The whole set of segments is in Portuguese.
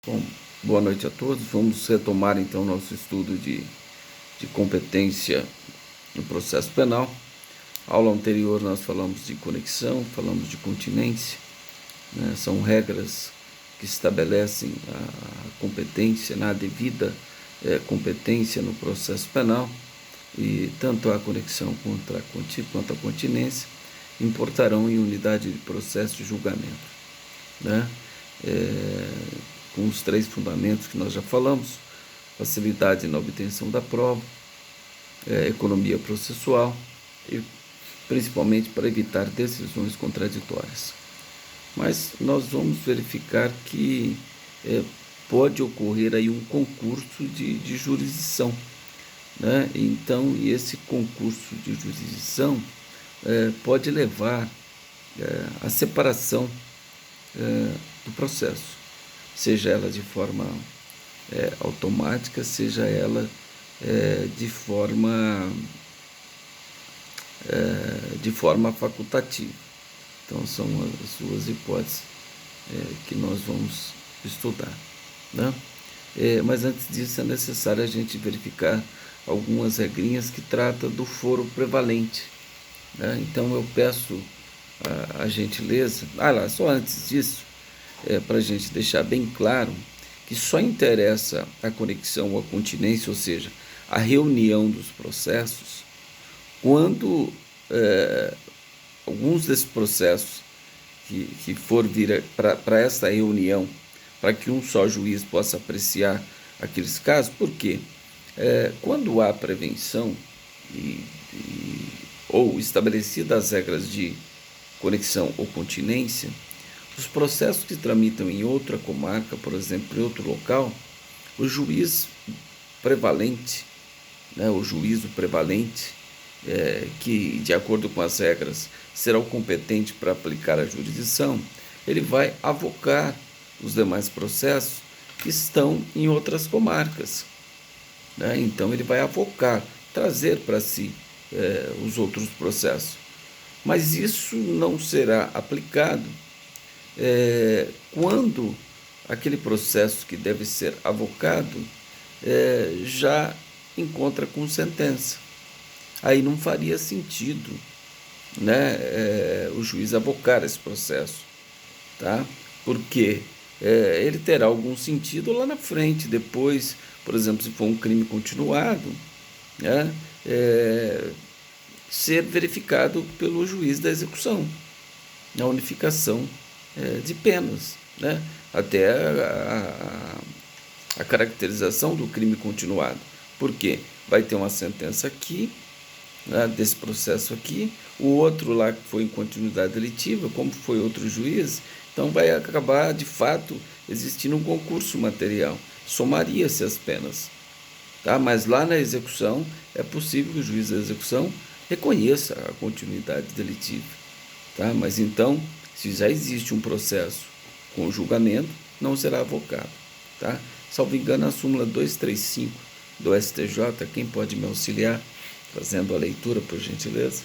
Bom, boa noite a todos. Vamos retomar então nosso estudo de competência no processo penal. Aula anterior nós falamos de conexão, falamos de continência, né? São regras que estabelecem a competência, a devida competência no processo penal, e tanto a conexão quanto a continência importarão em unidade de processo de julgamento, né? Com os 3 fundamentos que nós já falamos: facilidade na obtenção da prova, economia processual e principalmente para evitar decisões contraditórias. Mas nós vamos verificar que pode ocorrer aí um concurso de jurisdição, né? Então, esse concurso de jurisdição pode levar à separação do processo, seja ela de forma automática, seja ela de forma facultativa. Então, são as duas hipóteses que nós vamos estudar, né? Mas antes disso é necessário a gente verificar algumas regrinhas que tratam do foro prevalente, né? Então eu peço a gentileza, só antes disso, para a gente deixar bem claro que só interessa a conexão ou a continência, ou seja, a reunião dos processos, quando alguns desses processos que for vir para essa reunião, para que um só juiz possa apreciar aqueles casos. Por quê? Quando há prevenção ou estabelecidas as regras de conexão ou continência, os processos que tramitam em outra comarca, por exemplo, em outro local, o juiz prevalente, né, o juízo prevalente, que, de acordo com as regras, será o competente para aplicar a jurisdição, ele vai avocar os demais processos que estão em outras comarcas, né? Então, ele vai avocar, trazer para si os outros processos. Mas isso não será aplicado quando aquele processo que deve ser avocado já encontra com sentença. Aí não faria sentido, né, o juiz avocar esse processo, tá? Porque ele terá algum sentido lá na frente, depois, por exemplo, se for um crime continuado, né, ser verificado pelo juiz da execução, na unificação de penas, né? Até a caracterização do crime continuado. Por quê? Vai ter uma sentença aqui, né, desse processo aqui, o outro lá que foi em continuidade delitiva, como foi outro juiz, então vai acabar, de fato, existindo um concurso material, somaria-se as penas, tá? Mas lá na execução, é possível que o juiz da execução reconheça a continuidade delitiva, tá? Mas então, se já existe um processo com julgamento, não será avocado, tá? Salvo engano, a súmula 235 do STJ, quem pode me auxiliar fazendo a leitura, por gentileza?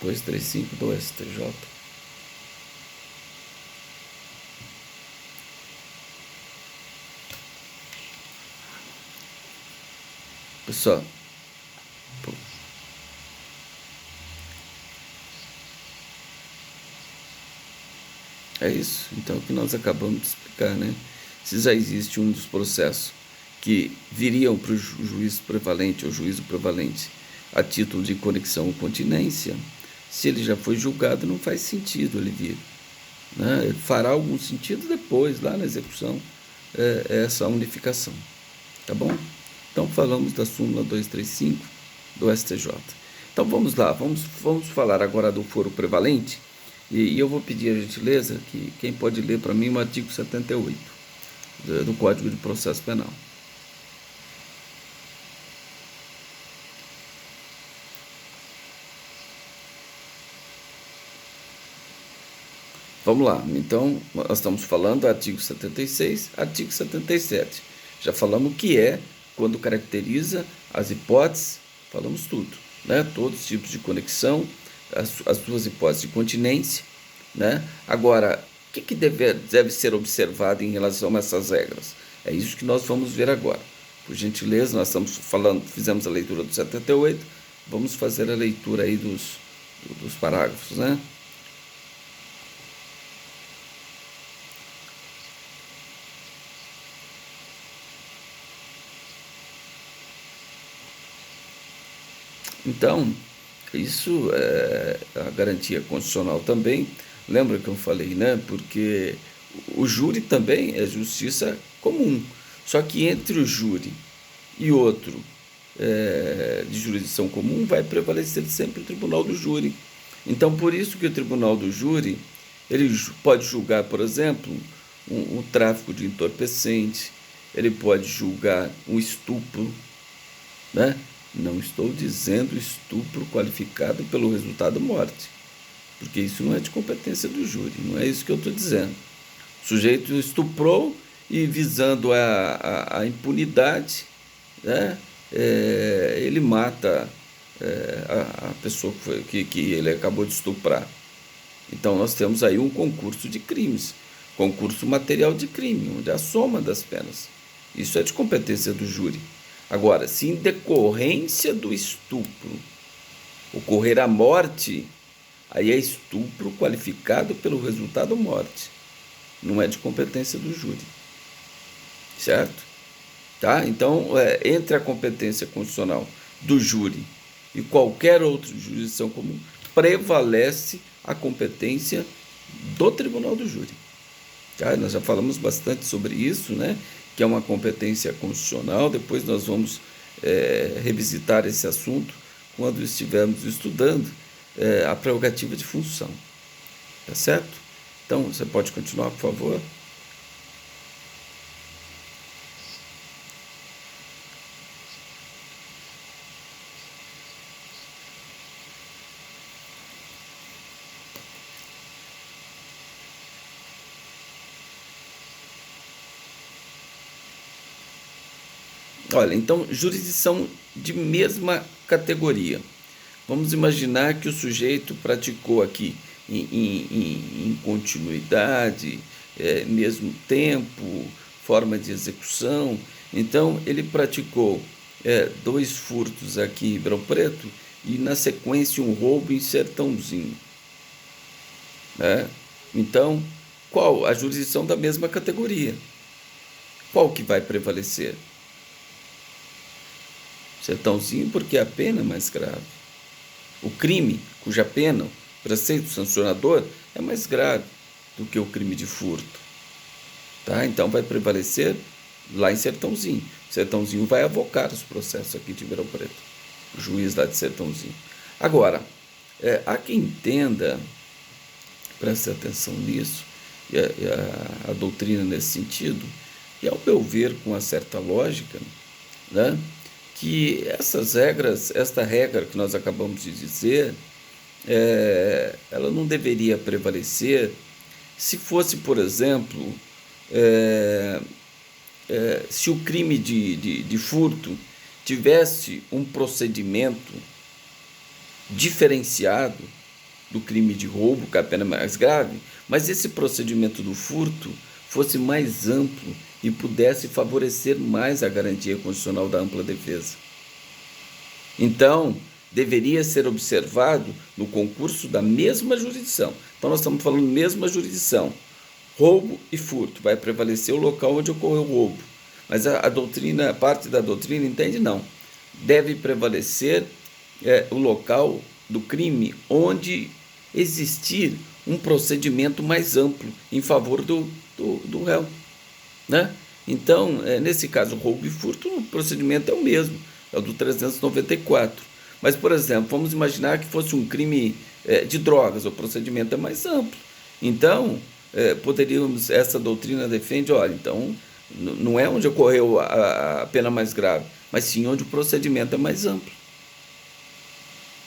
235 do STJ. Pessoal, é isso. Então, o que nós acabamos de explicar, né? Se já existe um dos processos que viriam para o juízo prevalente ou juízo prevalente a título de conexão ou continência, se ele já foi julgado, não faz sentido ele vir, né? Ele fará algum sentido depois, lá na execução, essa unificação, tá bom? Então, falamos da súmula 235 do STJ. Então, vamos lá, vamos falar agora do foro prevalente, e eu vou pedir a gentileza que quem pode ler para mim o artigo 78 do Código de Processo Penal. Vamos lá, então, nós estamos falando do artigo 76, artigo 77. Já falamos o que é, quando caracteriza as hipóteses, falamos tudo, né? Todos os tipos de conexão, as duas hipóteses de continência, né? Agora, o que deve ser observado em relação a essas regras? É isso que nós vamos ver agora. Por gentileza, nós estamos falando, fizemos a leitura do 78, vamos fazer a leitura aí dos parágrafos, né? Então, isso é a garantia constitucional também. Lembra que eu falei, né? Porque o júri também é justiça comum. Só que entre o júri e outro de jurisdição comum vai prevalecer sempre o tribunal do júri. Então, por isso que o tribunal do júri ele pode julgar, por exemplo, um tráfico de entorpecente, ele pode julgar um estupro, né? Não estou dizendo estupro qualificado pelo resultado morte, porque isso não é de competência do júri, não é isso que eu estou dizendo. O sujeito estuprou e visando a impunidade, né, ele mata a pessoa que ele acabou de estuprar. Então nós temos aí um concurso de crimes, concurso material de crime, onde é a soma das penas. Isso é de competência do júri. Agora, se em decorrência do estupro ocorrer a morte, aí é estupro qualificado pelo resultado morte. Não é de competência do júri. Certo? Tá? Então, entre a competência constitucional do júri e qualquer outra jurisdição comum, prevalece a competência do tribunal do júri. Tá? Nós já falamos bastante sobre isso, né? Que é uma competência constitucional. Depois nós vamos revisitar esse assunto quando estivermos estudando a prerrogativa de função. Tá certo? Então, você pode continuar, por favor? Olha, então, jurisdição de mesma categoria. Vamos imaginar que o sujeito praticou aqui em continuidade, mesmo tempo, forma de execução. Então, ele praticou 2 furtos aqui em Ribeirão Preto e, na sequência, um roubo em Sertãozinho. Né? Então, qual? A jurisdição da mesma categoria. Qual que vai prevalecer? Sertãozinho, porque a pena é mais grave. O crime, cuja pena, o preceito sancionador, é mais grave do que o crime de furto. Tá? Então vai prevalecer lá em Sertãozinho. Sertãozinho vai avocar os processos aqui de Ribeirão Preto. O juiz lá de Sertãozinho. Agora, há quem entenda, preste atenção nisso, e a doutrina nesse sentido, e ao meu ver, com uma certa lógica, né? Que essas regras, esta regra que nós acabamos de dizer, ela não deveria prevalecer se fosse, por exemplo, se o crime de furto tivesse um procedimento diferenciado do crime de roubo, que é a pena mais grave, mas esse procedimento do furto fosse mais amplo e pudesse favorecer mais a garantia constitucional da ampla defesa. Então, deveria ser observado no concurso da mesma jurisdição. Então, nós estamos falando mesma jurisdição. Roubo e furto. Vai prevalecer o local onde ocorreu o roubo. Mas a doutrina, parte da doutrina entende não. Deve prevalecer o local do crime onde existir um procedimento mais amplo em favor do réu. Né? Então, nesse caso, roubo e furto, o procedimento é o mesmo, é o do 394. Mas, por exemplo, vamos imaginar que fosse um crime de drogas, o procedimento é mais amplo. Então, poderíamos, essa doutrina defende, olha, então, não é onde ocorreu a pena mais grave, mas sim onde o procedimento é mais amplo.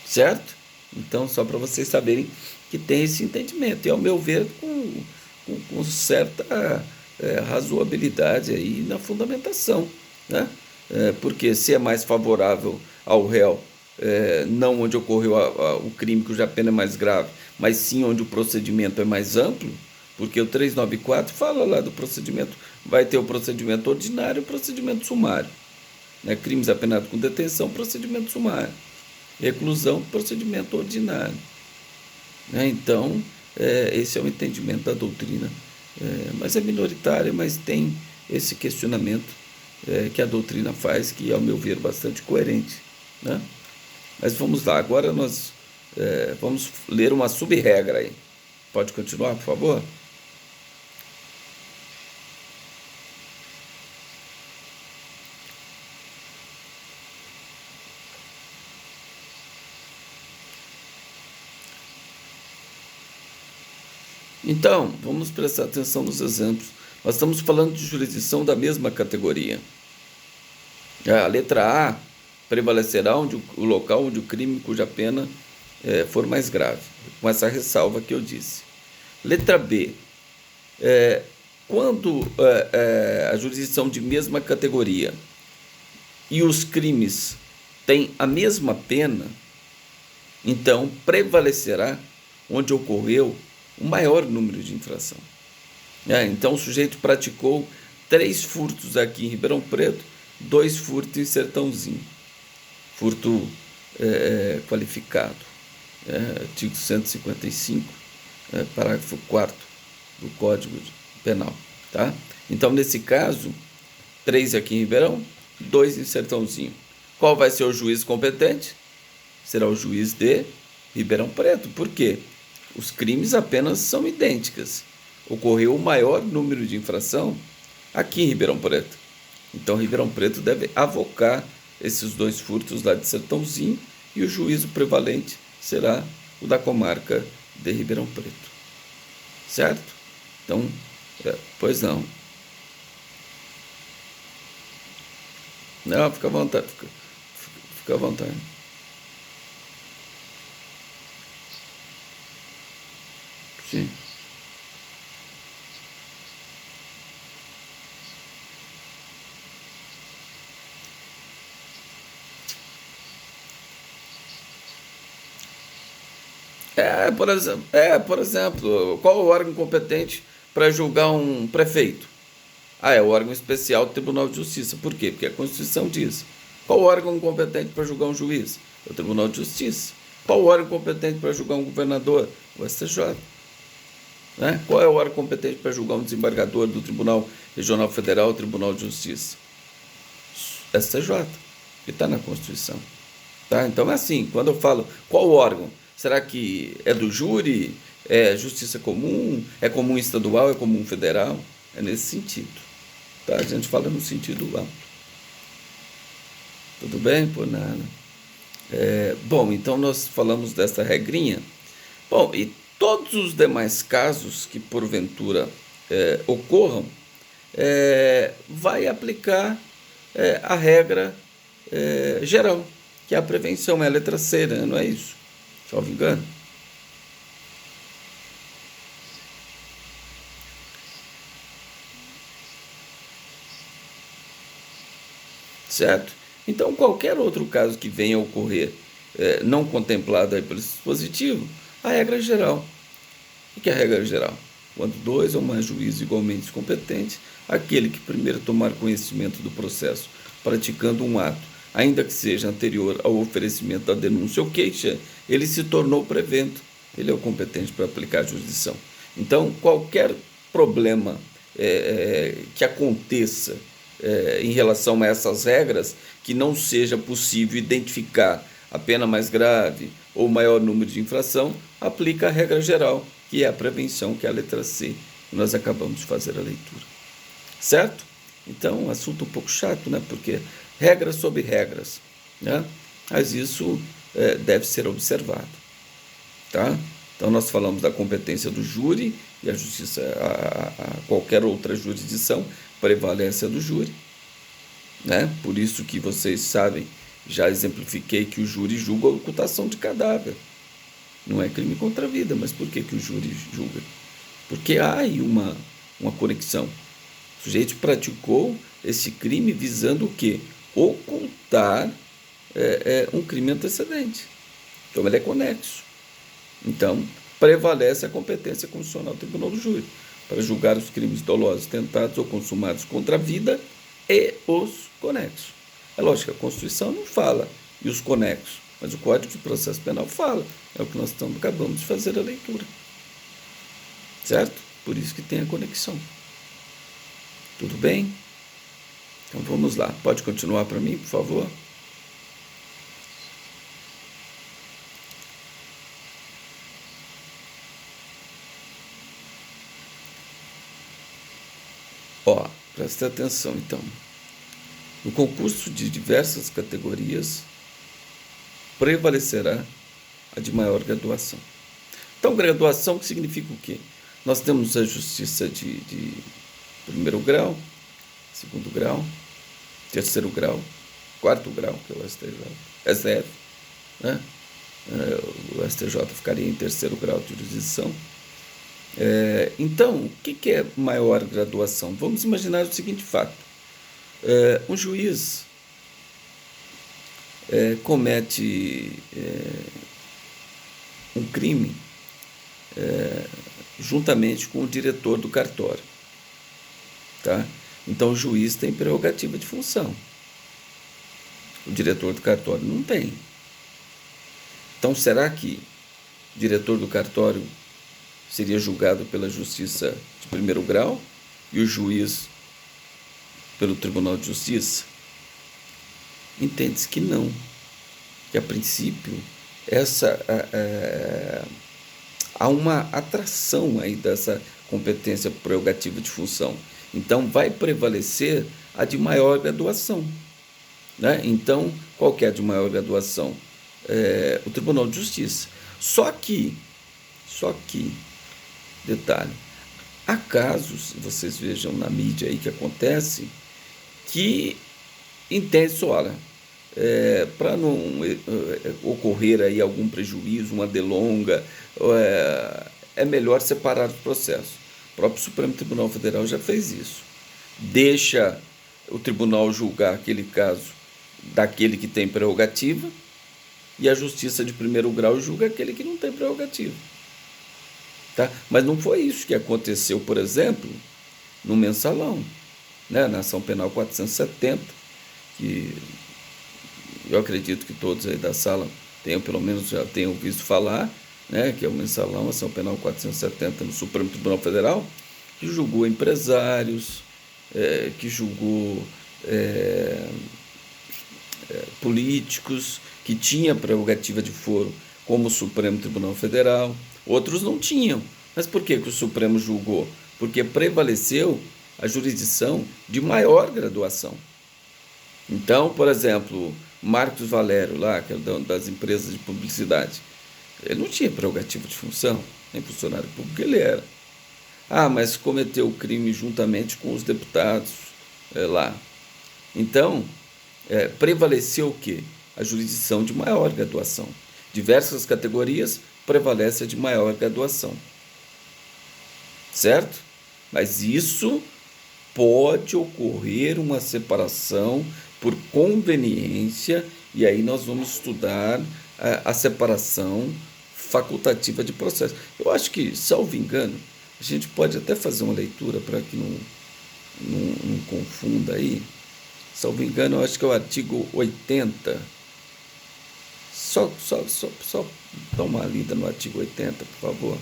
Certo? Então, só para vocês saberem que tem esse entendimento, e ao meu ver, com certa razoabilidade aí na fundamentação, né? Porque se é mais favorável ao réu, não onde ocorreu o crime, cuja pena é mais grave, mas sim onde o procedimento é mais amplo, porque o 394 fala lá do procedimento, vai ter o procedimento ordinário e o procedimento sumário. Né? Crimes apenados com detenção, procedimento sumário. Reclusão, procedimento ordinário. Né? Então, esse é o entendimento da doutrina. Mas é minoritária, mas tem esse questionamento que a doutrina faz, que, ao meu ver, é bastante coerente. Né? Mas vamos lá, agora nós vamos ler uma sub-regra aí. Pode continuar, por favor? Então, vamos prestar atenção nos exemplos. Nós estamos falando de jurisdição da mesma categoria. A letra A prevalecerá onde o local onde o crime cuja pena for mais grave, com essa ressalva que eu disse. Letra B, quando a jurisdição de mesma categoria e os crimes têm a mesma pena, então prevalecerá onde ocorreu o maior número de infração. Então o sujeito praticou 3 furtos aqui em Ribeirão Preto, 2 furtos em Sertãozinho. Furto qualificado. Artigo 155, parágrafo 4º do Código Penal. Tá? Então, nesse caso, 3 aqui em Ribeirão, 2 em Sertãozinho. Qual vai ser o juiz competente? Será o juiz de Ribeirão Preto. Por quê? Os crimes apenas são idênticos. Ocorreu o maior número de infração aqui em Ribeirão Preto. Então, Ribeirão Preto deve avocar esses 2 furtos lá de Sertãozinho e o juízo prevalente será o da comarca de Ribeirão Preto. Certo? Então, pois não. Não, fica à vontade. Fica à vontade. Sim. Por exemplo, qual o órgão competente para julgar um prefeito? É o órgão especial do Tribunal de Justiça. Por quê? Porque a Constituição diz. Qual o órgão competente para julgar um juiz? É o Tribunal de Justiça. Qual o órgão competente para julgar um governador? O STJ. Né? Qual é o órgão competente para julgar um desembargador do Tribunal Regional Federal, Tribunal de Justiça? STJ, que está na Constituição. Tá? Então é assim, quando eu falo qual órgão, será que é do júri, é justiça comum, é comum estadual, é comum federal? É nesse sentido. Tá? A gente fala no sentido amplo. Tudo bem? Por nada. Bom, então nós falamos dessa regrinha. Bom, e todos os demais casos que porventura ocorram, vai aplicar a regra geral, que é a prevenção, é a letra C, né? Não é isso? Salvo engano. Certo? Então, qualquer outro caso que venha a ocorrer não contemplado aí pelo dispositivo, a regra geral. O que é a regra geral? Quando 2 ou mais juízes igualmente competentes, aquele que primeiro tomar conhecimento do processo praticando um ato, ainda que seja anterior ao oferecimento da denúncia ou queixa, ele se tornou prevento. Ele é o competente para aplicar a jurisdição. Então, qualquer problema que aconteça em relação a essas regras, que não seja possível identificar a pena mais grave ou maior número de infração, aplica a regra geral, que é a prevenção, que é a letra C, que nós acabamos de fazer a leitura. Certo? Então, um assunto um pouco chato, né? Porque regras sobre regras, né? Mas isso deve ser observado. Tá? Então, nós falamos da competência do júri e a justiça, a qualquer outra jurisdição, prevalece a do júri. Né? Por isso que vocês sabem, já exemplifiquei que o júri julga a ocultação de cadáver. Não é crime contra a vida, mas por que o júri julga? Porque há aí uma conexão. O sujeito praticou esse crime visando o quê? Ocultar um crime antecedente. Então, ele é conexo. Então, prevalece a competência constitucional do tribunal do júri para julgar os crimes dolosos tentados ou consumados contra a vida e os conexos. É lógico que a Constituição não fala e os conexos, mas o Código de Processo Penal fala. É o que nós acabamos de fazer a leitura. Certo? Por isso que tem a conexão. Tudo bem? Então vamos lá. Pode continuar para mim, por favor? Ó, presta atenção então. No concurso de diversas categorias, prevalecerá a de maior graduação. Então, graduação que significa o quê? Nós temos a justiça de primeiro grau, segundo grau, terceiro grau, quarto grau, que é o STF, né? O STJ ficaria em terceiro grau de jurisdição. Então, o que é maior graduação? Vamos imaginar o seguinte fato. Um juiz comete um crime juntamente com o diretor do cartório. Tá? Então, o juiz tem prerrogativa de função. O diretor do cartório não tem. Então, será que o diretor do cartório seria julgado pela justiça de primeiro grau e o juiz pelo Tribunal de Justiça? Entende-se que não. Que a princípio há uma atração aí dessa competência prerrogativa de função. Então vai prevalecer a de maior graduação. Né? Então, qual que é a de maior graduação? O Tribunal de Justiça. Só que, detalhe, há casos, vocês vejam na mídia aí que acontece, que entende-se, olha, para não ocorrer aí algum prejuízo, uma delonga, é melhor separar os processos. O próprio Supremo Tribunal Federal já fez isso. Deixa o tribunal julgar aquele caso daquele que tem prerrogativa e a justiça de primeiro grau julga aquele que não tem prerrogativa. Tá? Mas não foi isso que aconteceu, por exemplo, no mensalão, né? Na ação penal 470, que eu acredito que todos aí da sala tenham, pelo menos já tenham visto falar, né? Que é o mensalão, ação penal 470 no Supremo Tribunal Federal, que julgou empresários, que julgou políticos, que tinha prerrogativa de foro, como o Supremo Tribunal Federal. Outros não tinham. Mas por que o Supremo julgou? Porque prevaleceu a jurisdição de maior graduação. Então, por exemplo, Marcos Valério, lá, que é das empresas de publicidade, ele não tinha prerrogativa de função, nem funcionário público ele era. Ah, mas cometeu o crime juntamente com os deputados lá. Então, prevaleceu o quê? A jurisdição de maior graduação. Diversas categorias, prevalece a de maior graduação. Certo? Mas isso pode ocorrer uma separação por conveniência, e aí nós vamos estudar a separação facultativa de processo. Eu acho que, salvo engano, a gente pode até fazer uma leitura para que não confunda aí. Salvo engano, eu acho que é o artigo 80. Só dá uma lida no artigo 80, por favor.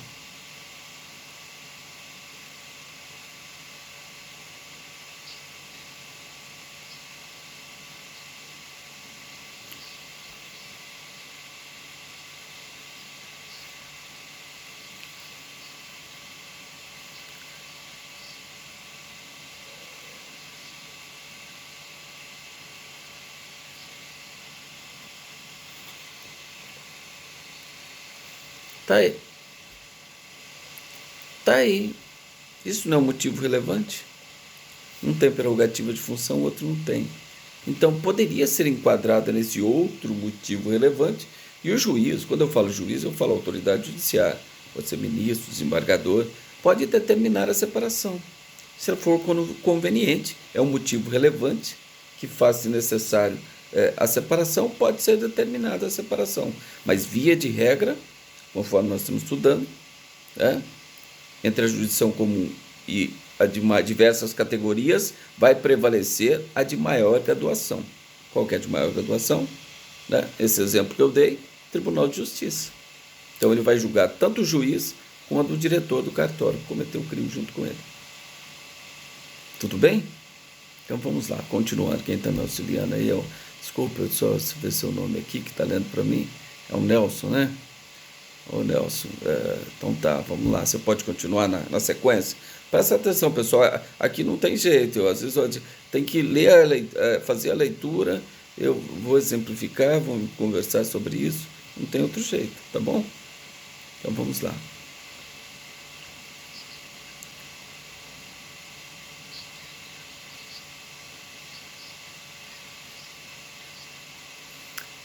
Tá aí. Tá aí. Isso não é um motivo relevante? Um tem prerrogativa de função, o outro não tem. Então, poderia ser enquadrada nesse outro motivo relevante, e o juiz, quando eu falo juiz, eu falo autoridade judiciária, pode ser ministro, desembargador, pode determinar a separação. Se for conveniente, é um motivo relevante que faz necessário a separação, pode ser determinada a separação. Mas, via de regra, conforme nós estamos estudando, né? Entre a jurisdição comum e a de diversas categorias, vai prevalecer a de maior graduação. Qual que é a de maior graduação? Né? Esse exemplo que eu dei, Tribunal de Justiça. Então ele vai julgar tanto o juiz quanto o diretor do cartório que cometeu o crime junto com ele. Tudo bem? Então vamos lá, continuando. Quem está me auxiliando aí é o... Desculpa, eu só ver seu nome aqui que está lendo para mim. É o Nelson, né? Ô Nelson, então tá, vamos lá. Você pode continuar na sequência. Presta atenção, pessoal. Aqui não tem jeito. Às vezes tem que ler, fazer a leitura. Eu vou exemplificar, vamos conversar sobre isso. Não tem outro jeito, tá bom? Então vamos lá.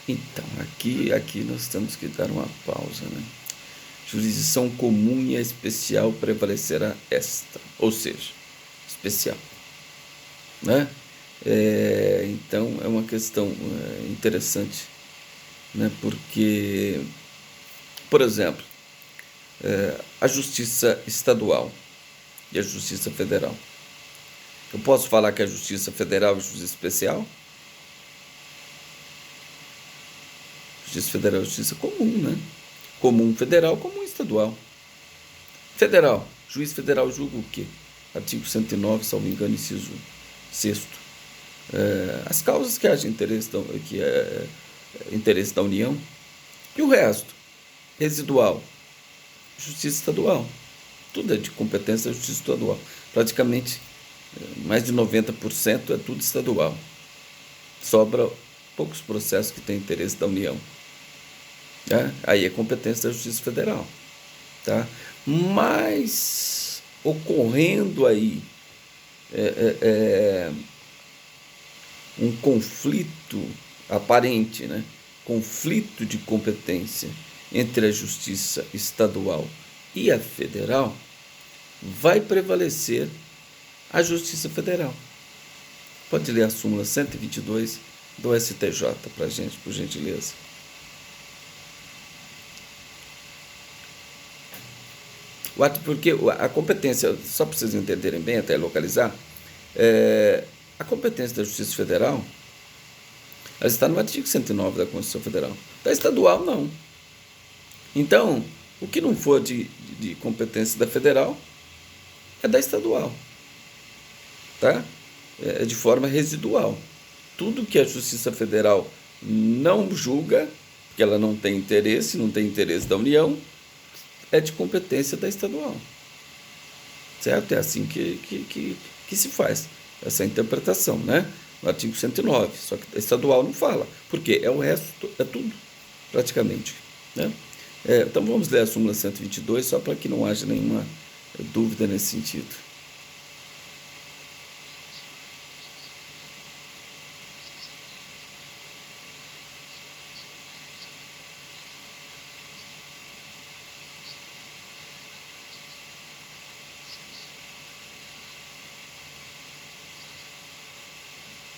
Então, aqui nós temos que dar uma pausa, né? Jurisdição comum e especial prevalecerá esta, ou seja, especial, né? Então, é uma questão interessante, né? Porque, por exemplo, a justiça estadual e a justiça federal. Eu posso falar que a justiça federal é justiça especial? Justiça federal é justiça comum, né? Comum federal, comum estadual. Federal, juiz federal julga o quê? Artigo 109, salvo engano, inciso 6º. As causas que haja interesse interesse da União. E o resto? Residual, justiça estadual. Tudo é de competência da justiça estadual. Praticamente mais de 90% é tudo estadual. Sobra poucos processos que têm interesse da União. Aí é competência da Justiça Federal. Tá? Mas ocorrendo aí um conflito aparente, né? Conflito de competência entre a Justiça Estadual e a Federal, vai prevalecer a Justiça Federal. Pode ler a súmula 122 do STJ para a gente, por gentileza. Porque a competência, só para vocês entenderem bem, até localizar, a competência da Justiça Federal, ela está no artigo 109 da Constituição Federal. Da estadual, não. Então, o que não for de competência da federal, é da estadual. Tá? É de forma residual. Tudo que a Justiça Federal não julga, porque ela não tem interesse da União, é de competência da estadual. Certo? É assim que se faz essa interpretação, né? No artigo 109. Só que a estadual não fala. Por quê? É o resto, é tudo, praticamente. Né? Então vamos ler a súmula 122, só para que não haja nenhuma dúvida nesse sentido.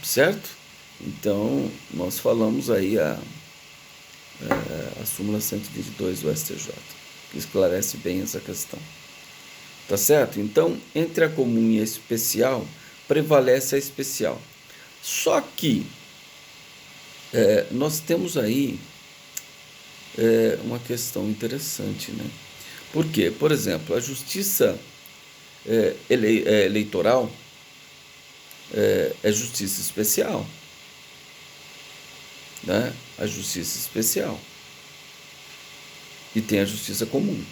Certo? Então, nós falamos aí a súmula 122 do STJ, que esclarece bem essa questão. Tá certo? Então, entre a comum e a especial, prevalece a especial. Só que nós temos aí uma questão interessante, né? Por quê? Por exemplo, a justiça eleitoral é justiça especial, né? A justiça especial. E tem a justiça comum.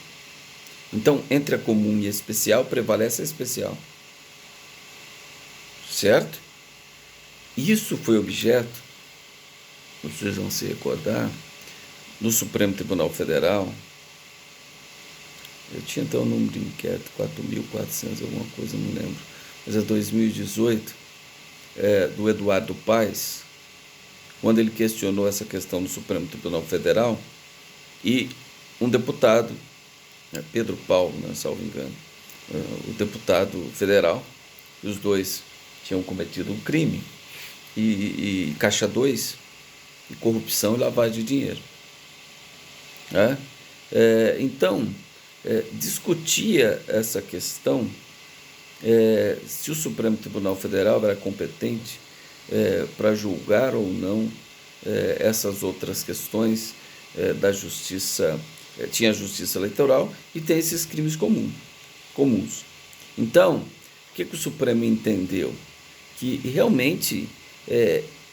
Então, entre a comum e a especial, prevalece a especial. Certo? Isso foi objeto, vocês vão se recordar, no Supremo Tribunal Federal. Eu tinha até o número de inquérito, 4.400, alguma coisa, não lembro. Mas é 2018, do Eduardo Paes, quando ele questionou essa questão no Supremo Tribunal Federal, e um deputado, Pedro Paulo, né, salvo engano, o deputado federal, os dois tinham cometido um crime, e caixa 2, e corrupção e lavagem de dinheiro. Então, discutia essa questão, se o Supremo Tribunal Federal era competente para julgar ou não essas outras questões da justiça. Tinha a justiça eleitoral e tem esses crimes comuns. Então, o que o Supremo entendeu? Que realmente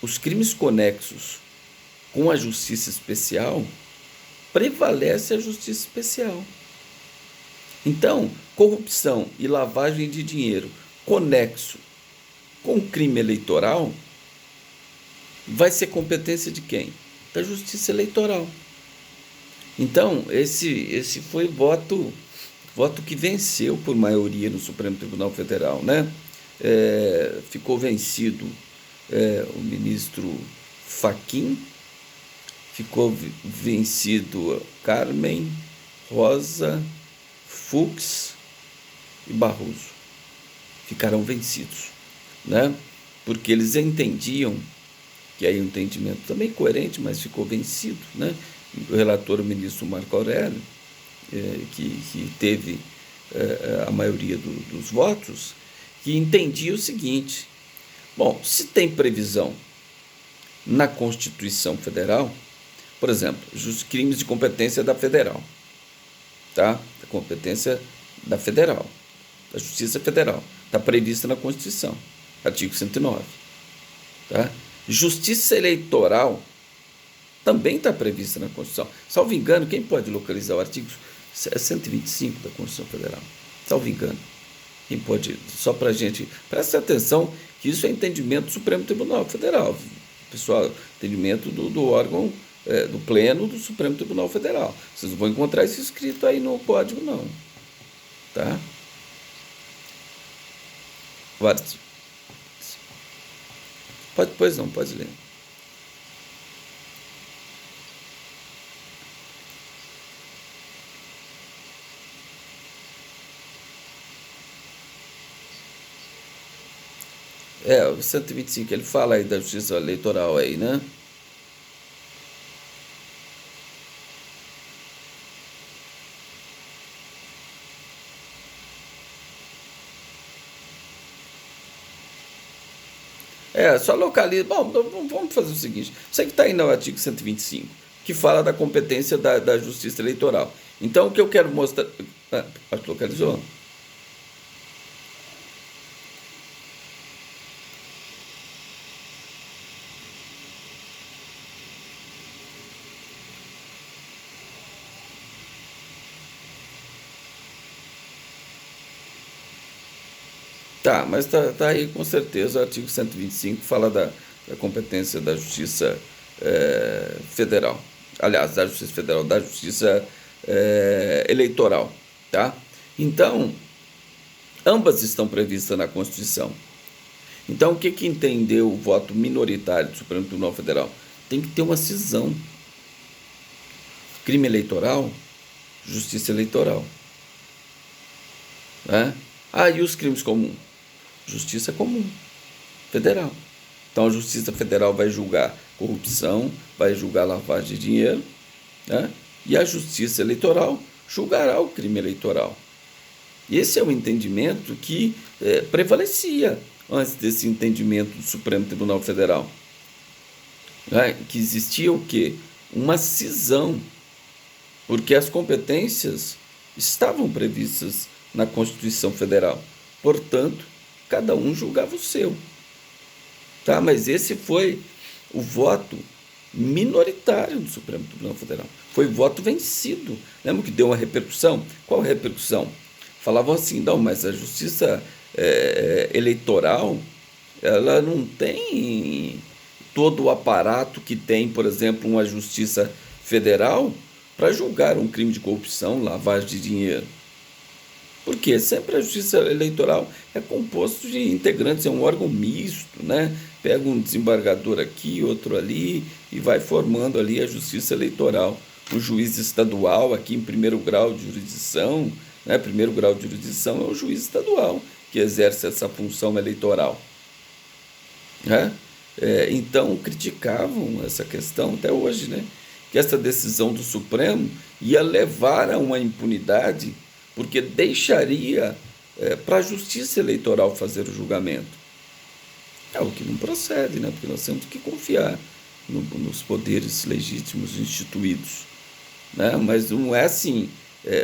os crimes conexos com a justiça especial prevalece a justiça especial. Então, corrupção e lavagem de dinheiro conexo com crime eleitoral vai ser competência de quem? Da Justiça Eleitoral. Então, esse foi o voto que venceu por maioria no Supremo Tribunal Federal, né? Ficou vencido o ministro Fachin, ficou vencido Carmen, Rosa, Fux e Barroso. Ficaram vencidos, né? Porque eles entendiam, que aí o entendimento também coerente, mas ficou vencido, né? O relator, o ministro Marco Aurélio, que teve a maioria dos votos, que entendia o seguinte: bom, se tem previsão na Constituição Federal, por exemplo, os crimes de competência da Federal, tá? Da competência da Federal, da Justiça Federal, está prevista na Constituição, artigo 109, tá? Justiça Eleitoral também está prevista na Constituição. Salvo engano, quem pode localizar o artigo 125 da Constituição Federal? Salvo engano. Quem pode, só para a gente, preste atenção que isso é entendimento do Supremo Tribunal Federal, pessoal, entendimento do órgão, do pleno do Supremo Tribunal Federal. Vocês não vão encontrar isso escrito aí no código, não. Tá? Pois não, pode ler. O 125, ele fala aí da justiça eleitoral aí, né? Só localiza. Bom, vamos fazer o seguinte. Você que está aí no artigo 125, que fala da competência da justiça eleitoral. Então, o que eu quero mostrar. Acho que localizou? Tá, mas tá aí com certeza o artigo 125 fala da competência da Justiça Federal. Aliás, da Justiça Federal, da Justiça Eleitoral, tá? Então, ambas estão previstas na Constituição. Então, o que entendeu o voto minoritário do Supremo Tribunal Federal? Tem que ter uma cisão. Crime eleitoral, justiça eleitoral. Né? E os crimes comuns? Justiça comum, federal. Então, a Justiça Federal vai julgar corrupção, vai julgar lavagem de dinheiro, né? E a Justiça Eleitoral julgará o crime eleitoral. Esse é o entendimento que prevalecia antes desse entendimento do Supremo Tribunal Federal. Né? Que existia o quê? Uma cisão, porque as competências estavam previstas na Constituição Federal. Portanto, cada um julgava o seu. Tá? Mas esse foi o voto minoritário do Supremo Tribunal Federal. Foi voto vencido. Lembra que deu uma repercussão? Qual a repercussão? Falavam assim, não, mas a justiça eleitoral, ela não tem todo o aparato que tem, por exemplo, uma justiça federal para julgar um crime de corrupção, lavagem de dinheiro. Porque sempre a justiça eleitoral é composto de integrantes, é um órgão misto, né? Pega um desembargador aqui, outro ali, e vai formando ali a justiça eleitoral. O juiz estadual, aqui em primeiro grau de jurisdição, né? Primeiro grau de jurisdição é o juiz estadual que exerce essa função eleitoral. Né? Então, criticavam essa questão até hoje, né? que essa decisão do Supremo ia levar a uma impunidade, porque deixaria para a Justiça Eleitoral fazer o julgamento. É o que não procede, né? Porque nós temos que confiar nos poderes legítimos instituídos, né? Mas não é assim,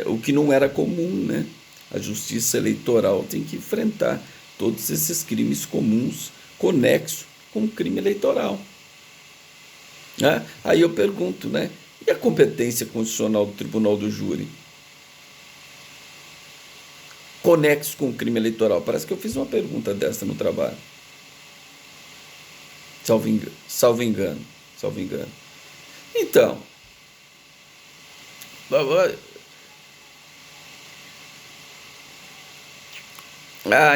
o que não era comum, né? A Justiça Eleitoral tem que enfrentar todos esses crimes comuns conexos com o crime eleitoral, né? Aí eu pergunto, né? E a competência constitucional do Tribunal do Júri? Conexo com o crime eleitoral. Parece que eu fiz uma pergunta dessa no trabalho. Salvo engano. Então,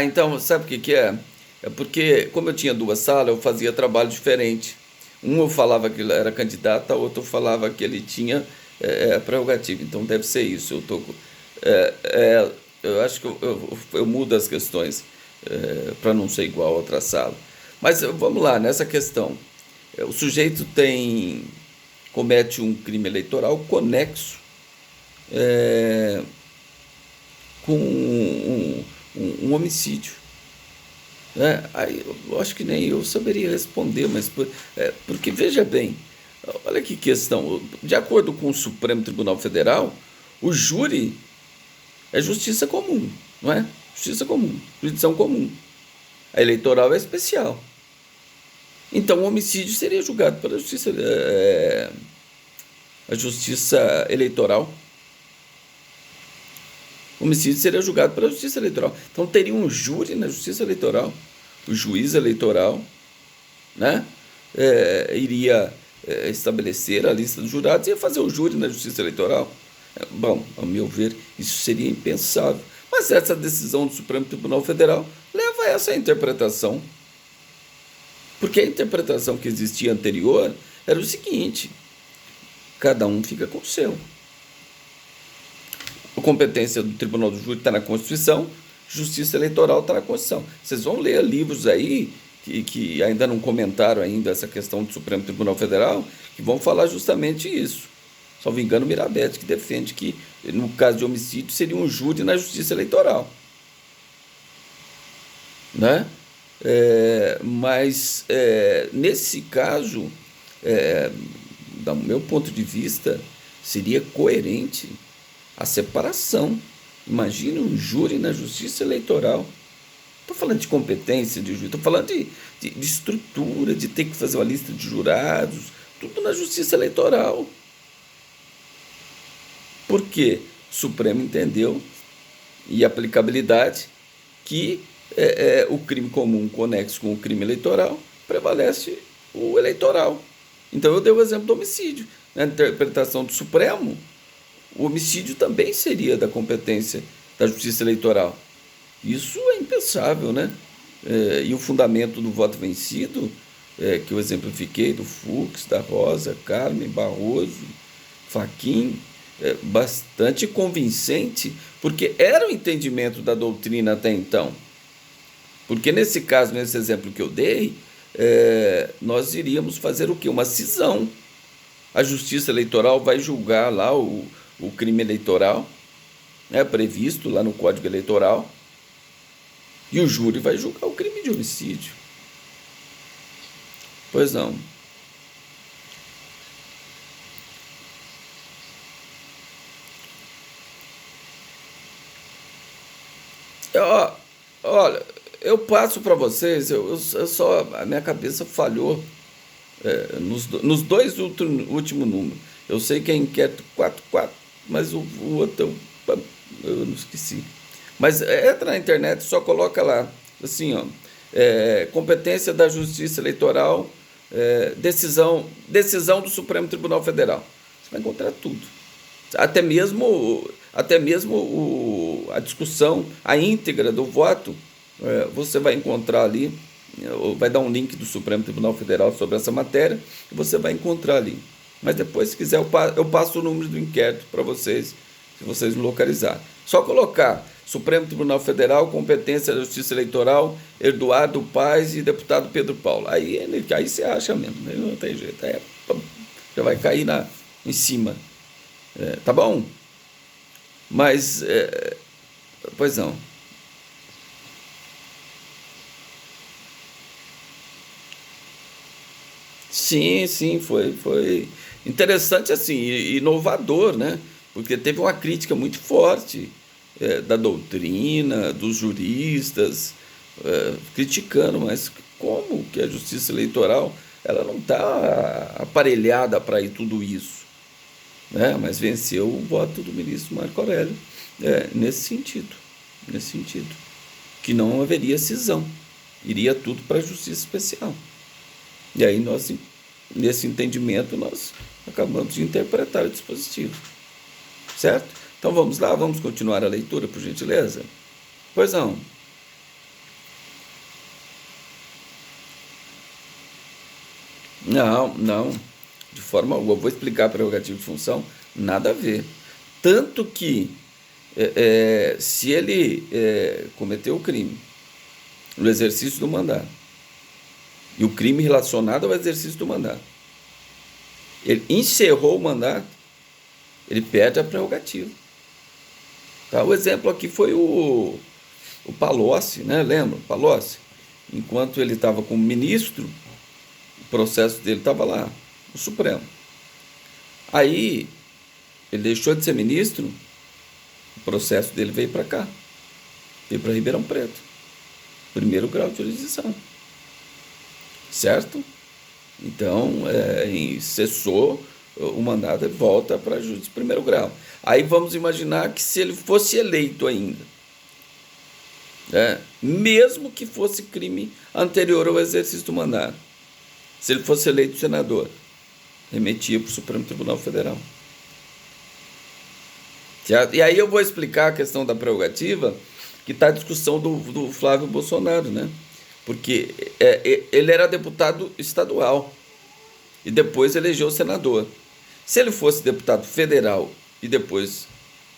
então, sabe o que é? É porque, como eu tinha duas salas, eu fazia trabalho diferente. Um eu falava que ele era candidato, a outro eu falava que ele tinha prerrogativa. Então deve ser isso. Eu acho que eu mudo as questões para não ser igual a outra sala. Mas vamos lá, nessa questão. O sujeito comete um crime eleitoral conexo com um homicídio. Aí eu acho que nem eu saberia responder, mas porque veja bem, olha que questão. De acordo com o Supremo Tribunal Federal, o júri é justiça comum, não é? Justiça comum, jurisdição comum. A eleitoral é especial. Então, o homicídio seria julgado pela a justiça eleitoral. O homicídio seria julgado pela justiça eleitoral. Então, teria um júri na justiça eleitoral. O juiz eleitoral, né, iria estabelecer a lista dos jurados e ia fazer o júri na justiça eleitoral. Bom, ao meu ver, isso seria impensável. Mas essa decisão do Supremo Tribunal Federal leva a essa interpretação. Porque a interpretação que existia anterior era o seguinte: cada um fica com o seu. A competência do Tribunal do Júri está na Constituição, Justiça Eleitoral está na Constituição. Vocês vão ler livros aí que ainda não comentaram ainda essa questão do Supremo Tribunal Federal, que vão falar justamente isso. Salvo engano, Mirabete, que defende que, no caso de homicídio, seria um júri na Justiça Eleitoral. Né? Mas, nesse caso, do meu ponto de vista, seria coerente a separação. Imagine um júri na Justiça Eleitoral. Estou falando de competência de juiz, estou falando de estrutura, de ter que fazer uma lista de jurados, tudo na Justiça Eleitoral. Porque o Supremo entendeu, e aplicabilidade, que o crime comum conexo com o crime eleitoral prevalece o eleitoral. Então eu dei o exemplo do homicídio. Na interpretação do Supremo, o homicídio também seria da competência da Justiça Eleitoral. Isso é impensável, né? E o fundamento do voto vencido, que eu exemplifiquei, do Fux, da Rosa, Carmen, Barroso, Fachin, bastante convincente, porque era o entendimento da doutrina até então. Porque nesse caso, nesse exemplo que eu dei, nós iríamos fazer o quê? Uma cisão. A Justiça Eleitoral vai julgar lá o crime eleitoral, previsto lá no Código Eleitoral, e o júri vai julgar o crime de homicídio. Pois não. Olha, eu passo para vocês, a minha cabeça falhou nos dois últimos números. Eu sei que é inquérito 44, mas o outro eu não esqueci. Mas entra na internet, só coloca lá, assim, ó, competência da Justiça Eleitoral, decisão do Supremo Tribunal Federal. Você vai encontrar tudo. Até mesmo a discussão, a íntegra do voto, você vai encontrar ali, vai dar um link do Supremo Tribunal Federal sobre essa matéria, e você vai encontrar ali. Mas depois, se quiser, eu passo o número do inquérito para vocês, se vocês localizarem. Só colocar Supremo Tribunal Federal, competência da Justiça Eleitoral, Eduardo Paes e deputado Pedro Paulo. Aí você acha mesmo, né? Não tem jeito. Já vai cair em cima. Tá bom? Mas, pois não. Sim, sim, foi interessante assim, e inovador, né? Porque teve uma crítica muito forte da doutrina, dos juristas, criticando, mas como que a justiça eleitoral ela não está aparelhada para ir tudo isso, né? Mas venceu o voto do ministro Marco Aurélio nesse sentido, que não haveria cisão, iria tudo para a justiça especial. E aí nós, nesse entendimento, nós acabamos de interpretar o dispositivo. Certo? Então vamos lá, vamos continuar a leitura, por gentileza? Pois não. Não, não. De forma alguma. Vou explicar a prerrogativa de função, nada a ver. Tanto que, se ele cometeu o crime no exercício do mandato, e o crime relacionado ao exercício do mandato, ele encerrou o mandato, ele perde a prerrogativa. Tá? O exemplo aqui foi o Palocci, né? Lembra? Palocci. Enquanto ele estava como ministro, o processo dele estava lá, no Supremo. Aí, ele deixou de ser ministro, o processo dele veio para cá, veio para Ribeirão Preto, primeiro grau de jurisdição. Certo? Então, cessou o mandato e volta para juiz de primeiro grau. Aí vamos imaginar que se ele fosse eleito ainda, mesmo que fosse crime anterior ao exercício do mandato, se ele fosse eleito senador, remetia para o Supremo Tribunal Federal. Certo? E aí eu vou explicar a questão da prerrogativa, que está a discussão do Flávio Bolsonaro, né? Porque ele era deputado estadual e depois elegeu senador. Se ele fosse deputado federal e depois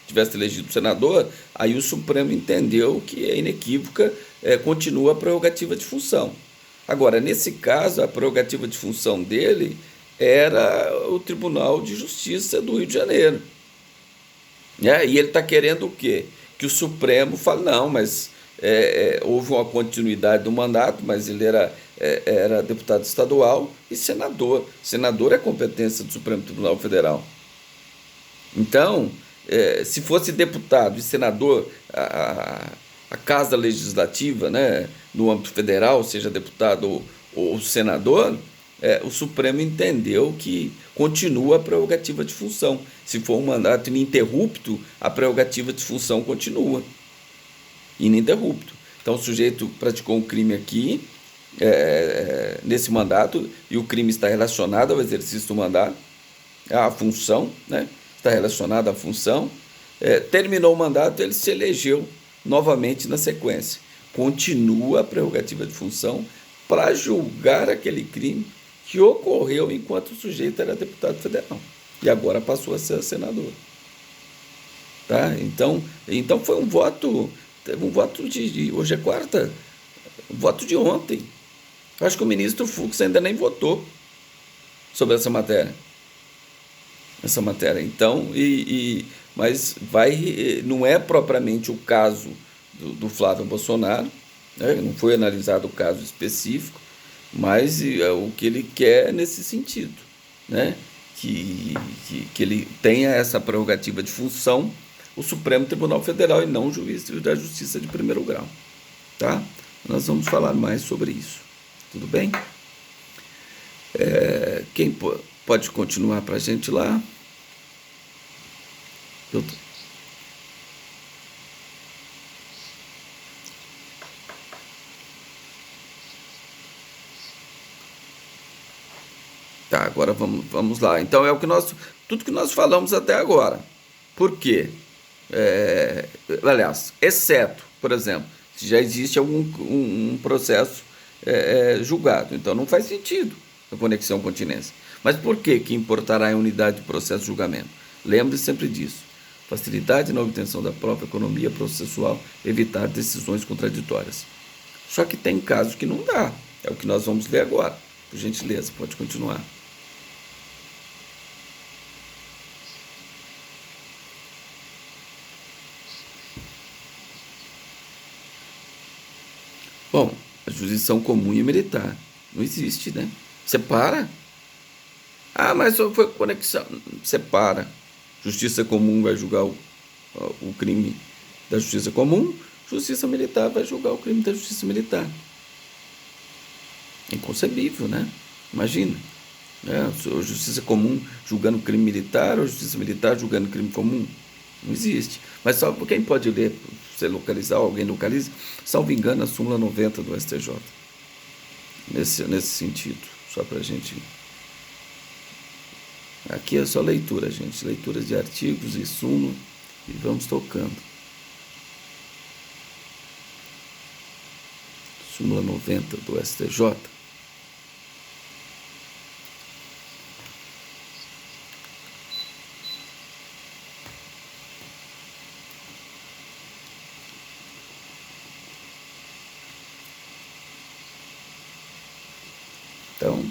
tivesse elegido senador, aí o Supremo entendeu que é inequívoca, continua a prerrogativa de função. Agora, nesse caso, a prerrogativa de função dele era o Tribunal de Justiça do Rio de Janeiro. E ele está querendo o quê? Que o Supremo fale, não, mas houve uma continuidade do mandato, mas ele era deputado estadual e senador. Senador é competência do Supremo Tribunal Federal. Então, se fosse deputado e senador, a Casa Legislativa, né, no âmbito federal, seja deputado ou senador, o Supremo entendeu que continua a prerrogativa de função. Se for um mandato ininterrupto, a prerrogativa de função continua ininterrupto. Então, o sujeito praticou um crime aqui, nesse mandato, e o crime está relacionado ao exercício do mandato, à função, né? Está relacionado à função. Terminou o mandato, ele se elegeu novamente na sequência. Continua a prerrogativa de função para julgar aquele crime que ocorreu enquanto o sujeito era deputado federal. E agora passou a ser senador. Tá? Então foi um voto. Teve um voto hoje é quarta, um voto de ontem. Eu acho que o ministro Fux ainda nem votou sobre essa matéria. Então, mas não é propriamente o caso do Flávio Bolsonaro, né? Não foi analisado o caso específico, mas o que ele quer nesse sentido, né? Que ele tenha essa prerrogativa de função, o Supremo Tribunal Federal, e não o juiz da Justiça de primeiro grau. Tá? Nós vamos falar mais sobre isso. Tudo bem? Quem pode continuar para a gente lá? Tá, agora vamos lá. Então tudo que nós falamos até agora. Por quê? Aliás, exceto, por exemplo, se já existe um processo julgado, então não faz sentido a conexão continência. Mas por que importará em unidade de processo de julgamento? Lembre sempre disso. Facilidade na obtenção da própria economia processual, evitar decisões contraditórias. Só que tem casos que não dá. É o que nós vamos ler agora. Por gentileza, pode continuar. Bom, a jurisdição comum e militar não existe, né? Separa. Ah, mas só foi conexão. Separa. Justiça comum vai julgar o crime da justiça comum, justiça militar vai julgar o crime da justiça militar. Inconcebível, né? Imagina. A justiça comum julgando crime militar ou a justiça militar julgando crime comum? Não existe. Mas só quem pode ler, você localizar, alguém localiza, salvo engano, a súmula 90 do STJ. Nesse sentido, só para a gente. Aqui é só leitura, gente. Leitura de artigos e súmula e vamos tocando. Súmula 90 do STJ. Então,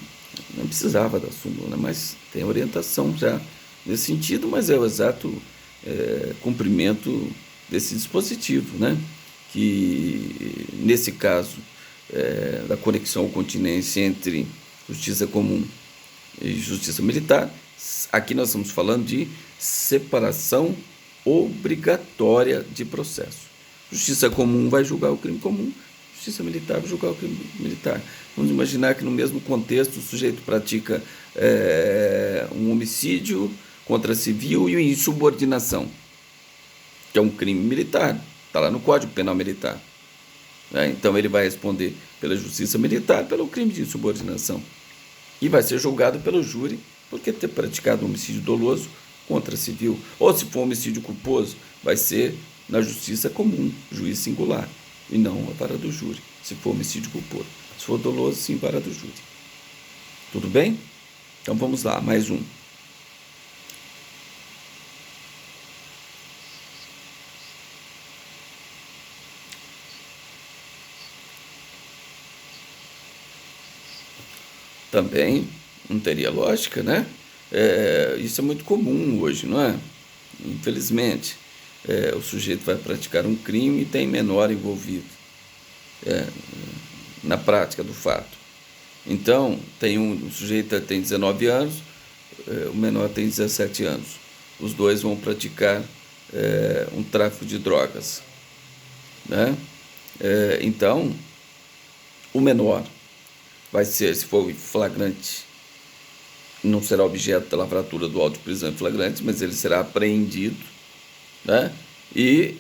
não precisava da súmula, né? Mas tem orientação já nesse sentido, mas é o exato cumprimento desse dispositivo, né? Que, nesse caso, da conexão ou continência entre justiça comum e justiça militar, aqui nós estamos falando de separação obrigatória de processo. Justiça comum vai julgar o crime comum, justiça militar vai julgar o crime militar. Vamos imaginar que no mesmo contexto o sujeito pratica um homicídio contra civil e insubordinação, que é um crime militar, está lá no Código Penal Militar. Então ele vai responder pela justiça militar pelo crime de insubordinação e vai ser julgado pelo júri porque ter praticado um homicídio doloso contra civil. Ou se for um homicídio culposo, vai ser na justiça comum, juiz singular, e não a vara do júri, se for homicídio culposo. Se for doloso, sim, vara do júri. Tudo bem? Então vamos lá, mais um. Também não teria lógica, né? Isso é muito comum hoje, não é? Infelizmente, o sujeito vai praticar um crime e tem menor envolvido na prática do fato. Então, o sujeito tem 19 anos, o menor tem 17 anos. Os dois vão praticar um tráfico de drogas, né? Então, o menor vai ser, se for flagrante, não será objeto da lavratura do auto de prisão em flagrante, mas ele será apreendido, né? E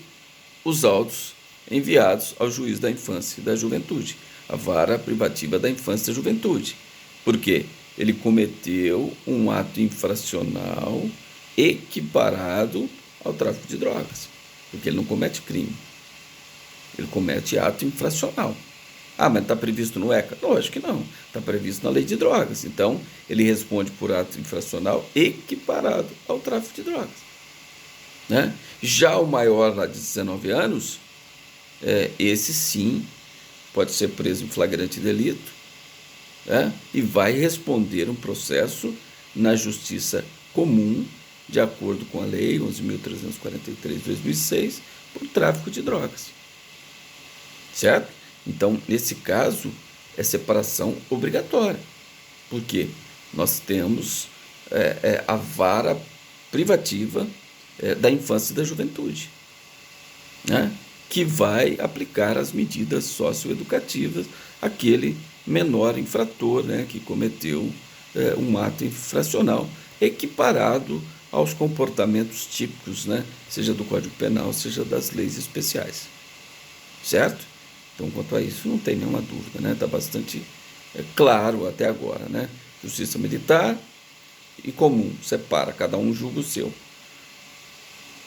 os autos enviados ao juiz da infância e da juventude, a vara privativa da infância e da juventude. Por quê? Ele cometeu um ato infracional equiparado ao tráfico de drogas, porque ele não comete crime, ele comete ato infracional. Ah, mas está previsto no ECA? Lógico que não, está previsto na lei de drogas. Então, ele responde por ato infracional equiparado ao tráfico de drogas, né? Já o maior, lá de 19 anos, esse sim pode ser preso em flagrante delito, né? E vai responder um processo na justiça comum, de acordo com a lei 11.343/2006, por tráfico de drogas, certo? Então, nesse caso, é separação obrigatória, porque nós temos a vara privativa da infância e da juventude, né? Que vai aplicar as medidas socioeducativas àquele menor infrator, né, que cometeu um ato infracional equiparado aos comportamentos típicos, né, seja do Código Penal, seja das leis especiais, certo? Então, quanto a isso, não tem nenhuma dúvida, né? Está bastante claro até agora, né? Justiça militar e comum, separa, cada um julga o seu.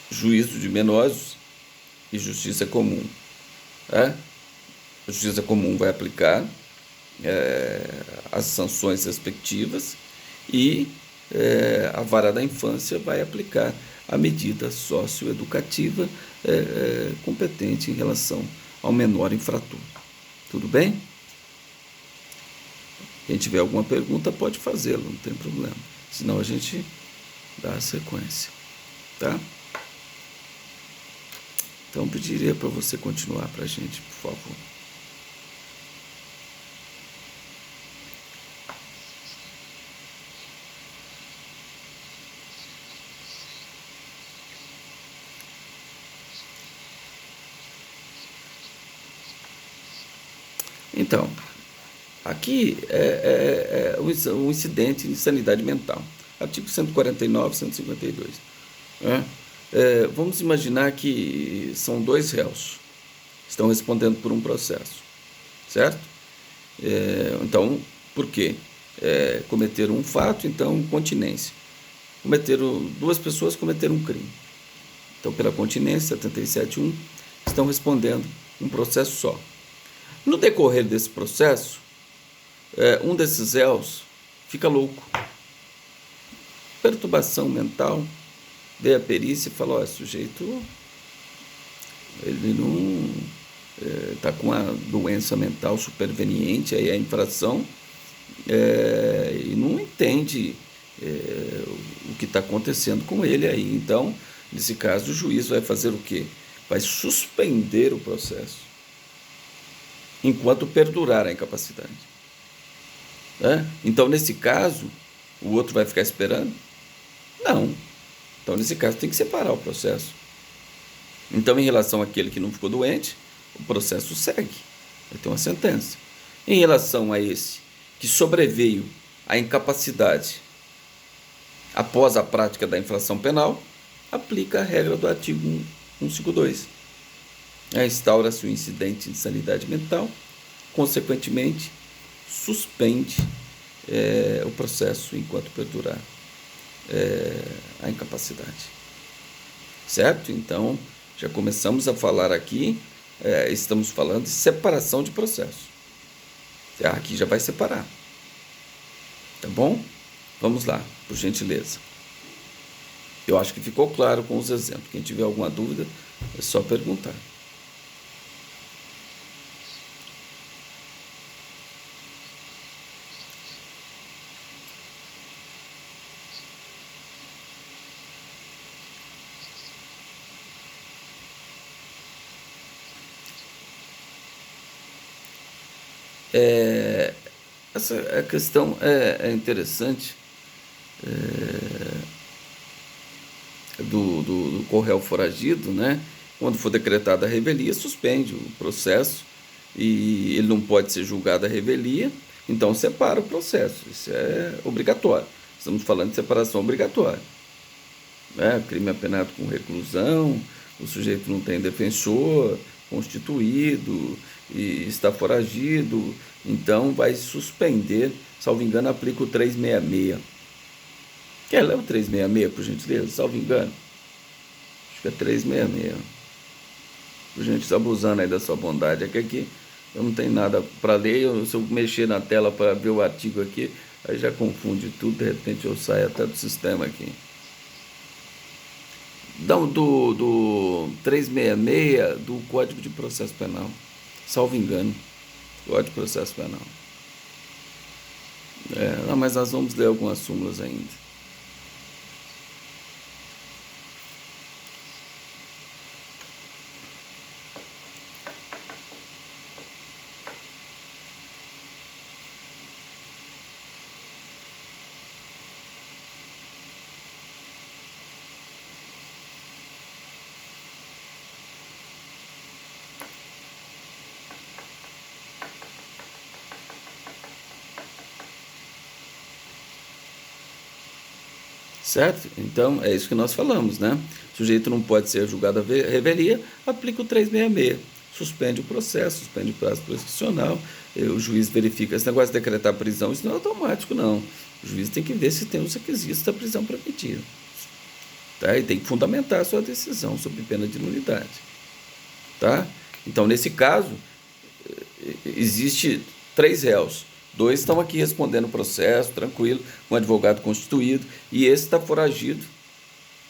Juízo de menores e justiça comum. A justiça comum vai aplicar as sanções respectivas e a vara da infância vai aplicar a medida socioeducativa competente em relação ao menor infrator. Tudo bem? Quem tiver alguma pergunta pode fazê-lo, não tem problema. Senão a gente dá a sequência, tá? Então pediria para você continuar para a gente, por favor. Então, aqui é um incidente de insanidade mental. Artigo 149, 152. Né? Vamos imaginar que são dois réus, estão respondendo por um processo, certo? Então, por quê? Cometeram um fato, então, continência. Duas pessoas cometeram um crime. Então, pela continência, 77.1, estão respondendo um processo só. No decorrer desse processo, um desses réus fica louco. Perturbação mental, vê a perícia e fala, sujeito, ele não está com uma doença mental superveniente, aí a infração, e não entende o que está acontecendo com ele aí. Então, nesse caso, o juiz vai fazer o quê? Vai suspender o processo, enquanto perdurar a incapacidade. Então, nesse caso, o outro vai ficar esperando? Não. Então, nesse caso, tem que separar o processo. Então, em relação àquele que não ficou doente, o processo segue. Vai ter uma sentença. Em relação a esse que sobreveio à incapacidade após a prática da infração penal, aplica a regra do artigo 152. Instaura-se o incidente de insanidade mental, consequentemente, suspende o processo enquanto perdurar a incapacidade. Certo? Então, já começamos a falar aqui, estamos falando de separação de processo. Aqui já vai separar. Tá bom? Vamos lá, por gentileza. Eu acho que ficou claro com os exemplos. Quem tiver alguma dúvida, é só perguntar. Essa questão é interessante do corréu foragido, né? Quando for decretada a revelia, suspende o processo e ele não pode ser julgado a revelia, então separa o processo. Isso é obrigatório. Estamos falando de separação obrigatória. O crime é penado com reclusão, o sujeito não tem defensor constituído e está foragido, então vai suspender, salvo engano, aplica o 366. Quer ler o 366, por gentileza? Salvo engano. Acho que é 366. Por gentileza, abusando aí da sua bondade. É que aqui eu não tenho nada para ler, se eu mexer na tela para ver o artigo aqui, aí já confunde tudo, de repente eu saio até do sistema aqui. Do 366 do Código de Processo Penal, salvo engano. Código de Processo Penal. Não, mas nós vamos ler algumas súmulas ainda. Certo? Então, é isso que nós falamos, né? O sujeito não pode ser julgado a revelia, aplica o 366. Suspende o processo, suspende o prazo prescricional, o juiz verifica. Esse negócio de decretar prisão, isso não é automático, não. O juiz tem que ver se tem os requisitos da prisão preventiva. Tá? E tem que fundamentar a sua decisão sobre pena de nulidade. Tá? Então, nesse caso, existe 3 réus. 2 estão aqui respondendo o processo, tranquilo, com um advogado constituído, e esse está foragido,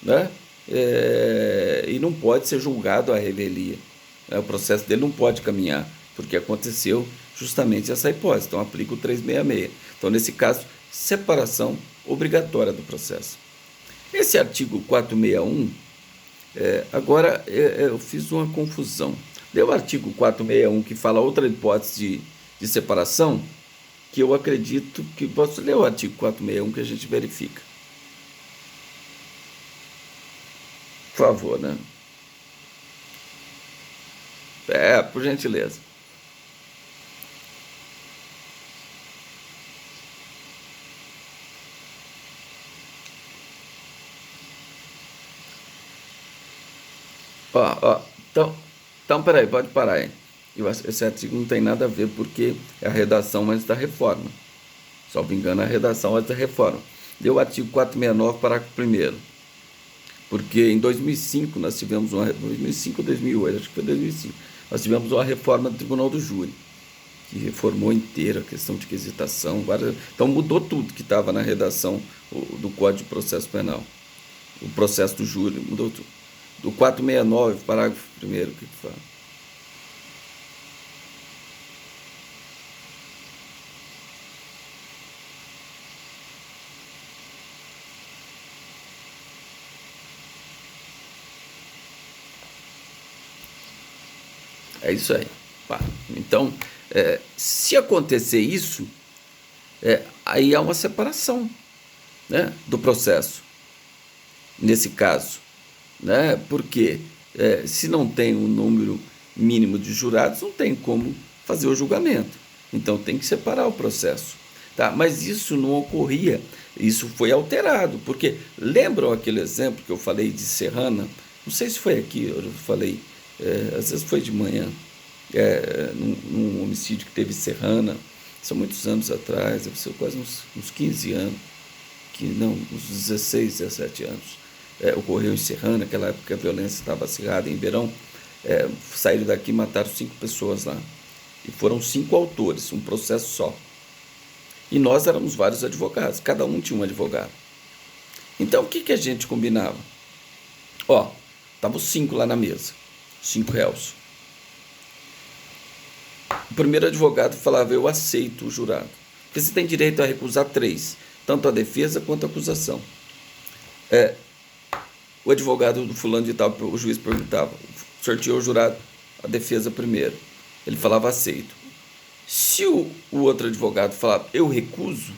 né? E não pode ser julgado a revelia. O processo dele não pode caminhar, porque aconteceu justamente essa hipótese. Então, aplica o 366. Então, nesse caso, separação obrigatória do processo. Esse artigo 461, agora eu fiz uma confusão. Deu o artigo 461 que fala outra hipótese de separação, que eu acredito que... Posso ler o artigo 461 que a gente verifica? Por favor, né? Por gentileza. Ó, então, peraí, pode parar aí. Esse artigo não tem nada a ver porque é a redação antes da reforma. Salvo engano, é a redação antes da reforma. Deu o artigo 469, parágrafo 1º. Porque em 2005 nós tivemos 2005 ou 2008, acho que foi 2005, nós tivemos uma reforma do Tribunal do Júri, que reformou inteira a questão de quesitação, então mudou tudo que estava na redação do Código de Processo Penal. O processo do júri mudou tudo. Do 469, parágrafo 1º, o que fala? É isso aí. Pá. Então, se acontecer isso, aí há uma separação, né, do processo, nesse caso. Né? Porque se não tem um número mínimo de jurados, não tem como fazer o julgamento. Então tem que separar o processo. Tá? Mas isso não ocorria, isso foi alterado, porque lembram aquele exemplo que eu falei de Serrana? Não sei se foi aqui, eu falei, às vezes foi de manhã, num homicídio que teve em Serrana, são muitos anos atrás, deve ser quase uns 15 anos, uns 16, 17 anos. Ocorreu em Serrana, naquela época a violência estava acirrada em Ribeirão. Saíram daqui e mataram 5 pessoas lá. E foram 5 autores, um processo só. E nós éramos vários advogados, cada um tinha um advogado. Então o que a gente combinava? Estavam 5 lá na mesa, 5 réus. O primeiro advogado falava: eu aceito o jurado, porque você tem direito a recusar 3, tanto a defesa quanto a acusação. O advogado do fulano de tal, o juiz perguntava, sorteou o jurado, a defesa primeiro. Ele falava: aceito. Se o outro advogado falava: eu recuso,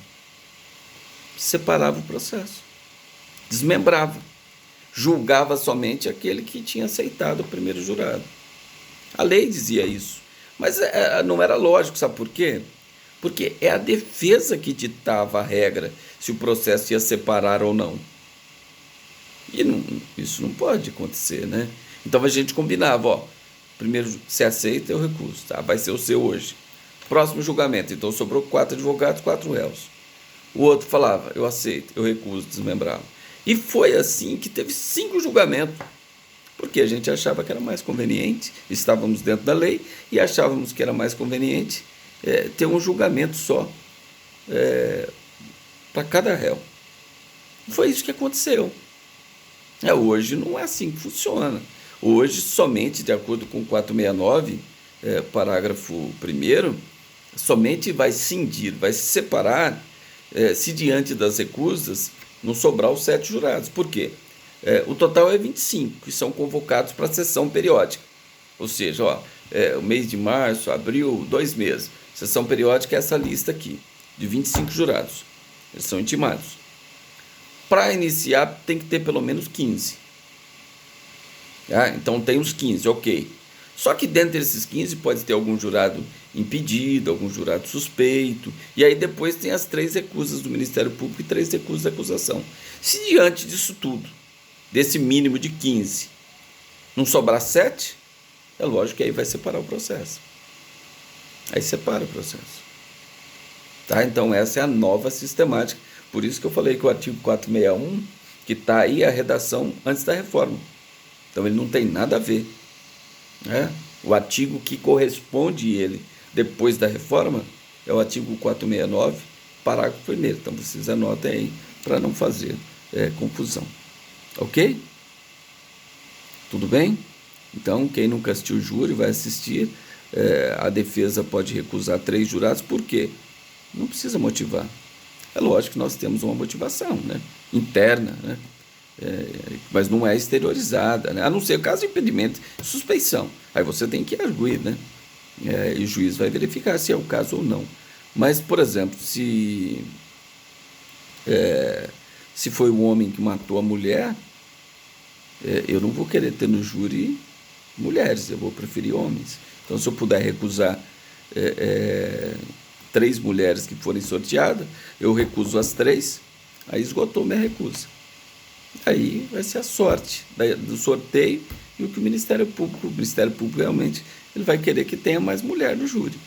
separava o processo, desmembrava, julgava somente aquele que tinha aceitado o primeiro jurado. A lei dizia isso, mas não era lógico, sabe por quê? Porque é a defesa que ditava a regra se o processo ia separar ou não. E isso não pode acontecer, né? Então a gente combinava, primeiro, se aceita, eu recuso, tá? Vai ser o seu hoje. Próximo julgamento, então sobrou 4 advogados, 4 réus. O outro falava: eu aceito, eu recuso, desmembrava. E foi assim que teve 5 julgamentos, porque a gente achava que era mais conveniente, estávamos dentro da lei e achávamos que era mais conveniente ter um julgamento só para cada réu. E foi isso que aconteceu. Hoje não é assim que funciona. Hoje, somente de acordo com o 469, parágrafo 1º, somente vai cindir, vai se separar se diante das recusas não sobrar os 7 jurados. Por quê? O total é 25, que são convocados para a sessão periódica. Ou seja, o mês de março, abril, 2 meses. Sessão periódica é essa lista aqui, de 25 jurados. Eles são intimados. Para iniciar, tem que ter pelo menos 15. Então tem os 15, ok. Só que dentro desses 15 pode ter algum jurado impedido, algum jurado suspeito. E aí depois tem as 3 recusas do Ministério Público e 3 recusas da acusação. Se diante disso tudo, desse mínimo de 15, não sobrar 7, é lógico que aí vai separar o processo. Aí separa o processo. Tá? Então essa é a nova sistemática. Por isso que eu falei que o artigo 461, que está aí a redação antes da reforma. Então ele não tem nada a ver. O artigo que corresponde ele depois da reforma é o artigo 469, parágrafo 1º. Então vocês anotem aí para não fazer confusão. Ok? Tudo bem? Então quem nunca assistiu o júri vai assistir. A defesa pode recusar 3 jurados. Por quê? Não precisa motivar. É lógico que nós temos uma motivação, né, interna, né, mas não é exteriorizada, né, a não ser o caso de impedimento e suspeição. Aí você tem que arguir, né, e o juiz vai verificar se é o caso ou não. Mas, por exemplo, se foi o homem que matou a mulher, eu não vou querer ter no júri mulheres, eu vou preferir homens. Então, se eu puder recusar 3 mulheres que forem sorteadas, eu recuso as 3, aí esgotou minha recusa. Aí vai ser a sorte do sorteio e o que o Ministério Público realmente ele vai querer que tenha mais mulher no júri.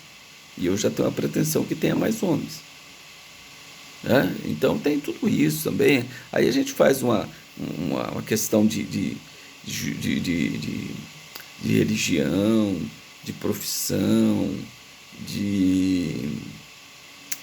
E eu já tenho a pretensão que tenha mais homens. Né? Então tem tudo isso também. Aí a gente faz uma questão de religião, de profissão, de